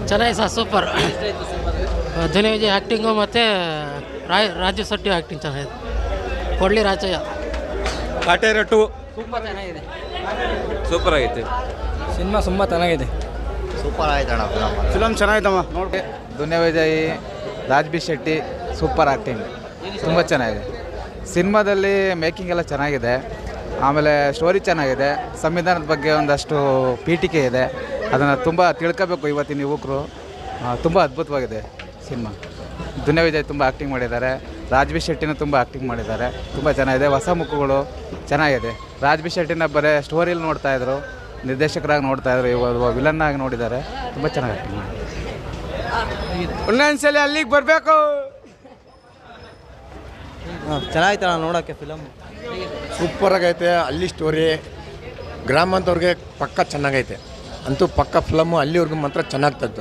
ಚೆನ್ನಾಗಿ sir, super. ಧ್ವನಿ Vijay acting ಮತ್ತು ರಾಜು ಶೆಟ್ಟಿ ಆ್ಯಕ್ಟಿಂಗ್ ಚೆನ್ನಾಗಿದೆ. ಕೊಡ್ಲಿ ರಾಜಯ್ಯ. ಕಾಟೇರ 2 ಸೂಪರ್ ಚೆನ್ನಾಗಿದೆ. ಸೂಪರ್ ಆಗೈತೆ. ಸಿನಿಮಾ ತುಂಬ ಚೆನ್ನಾಗಿದೆ. ಸೂಪರ್ ಆಯ್ತಣ್ಣ ಫಿಲಮ್ ಚೆನ್ನಾಗಿತ್ತಮ್ಮ ನೋಡಿ. ಧ್ವನಿ Vijay, Raj B Shetty super acting, ತುಂಬ ಚೆನ್ನಾಗಿದೆ. ಸಿನಿಮಾದಲ್ಲಿ ಮೇಕಿಂಗ್ ಎಲ್ಲ ಚೆನ್ನಾಗಿದೆ. ಆಮೇಲೆ ಸ್ಟೋರಿ ಚೆನ್ನಾಗಿದೆ. ಸಂವಿಧಾನದ ಬಗ್ಗೆ ಒಂದಷ್ಟು ಪೀಠಿಕೆ ಇದೆ, ಅದನ್ನು ತುಂಬ ತಿಳ್ಕೋಬೇಕು ಇವತ್ತಿನ ಯುವಕರು. ತುಂಬ ಅದ್ಭುತವಾಗಿದೆ ಸಿನಿಮಾ. ಧ್ವನಿ ವಿಜಯ್ ತುಂಬ ಆ್ಯಕ್ಟಿಂಗ್ ಮಾಡಿದ್ದಾರೆ. ರಾಜ್ ಬಿ ಶೆಟ್ಟಿನೂ ತುಂಬ ಆ್ಯಕ್ಟಿಂಗ್ ಮಾಡಿದ್ದಾರೆ. ತುಂಬ ಚೆನ್ನಾಗಿದೆ. ಹೊಸ ಮುಖಗಳು ಚೆನ್ನಾಗಿದೆ. ರಾಜ್ ಬಿ ಶೆಟ್ಟಿನ ಬರೀ ಸ್ಟೋರಿಲಿ ನೋಡ್ತಾಯಿದ್ರು, ನಿರ್ದೇಶಕರಾಗಿ ನೋಡ್ತಾಯಿದ್ರು, ಇವಾಗ ವಿಲನ್ನಾಗಿ ನೋಡಿದ್ದಾರೆ. ತುಂಬ ಚೆನ್ನಾಗಿ ಆ್ಯಕ್ಟಿಂಗ್ ಮಾಡಿದ್ದಾರೆ. ಒಂದೊಂದ್ಸಲಿ ಅಲ್ಲಿಗೆ ಬರಬೇಕು. ಚೆನ್ನಾಗಿತ್ತಣ್ಣ ನೋಡೋಕ್ಕೆ ಫಿಲಮ್. ಸೂಪರ್ ಆಗೈತೆ. ಅಲ್ಲಿ ಸ್ಟೋರಿ ಗ್ರಾಮಾಂತವ್ರಿಗೆ ಪಕ್ಕ ಚೆನ್ನಾಗೈತೆ. ಅಂತೂ ಪಕ್ಕ ಫಿಲಮ್ಮು ಅಲ್ಲಿವರೆಗೂ ಮಾತ್ರ ಚೆನ್ನಾಗ್ತದ್ದು.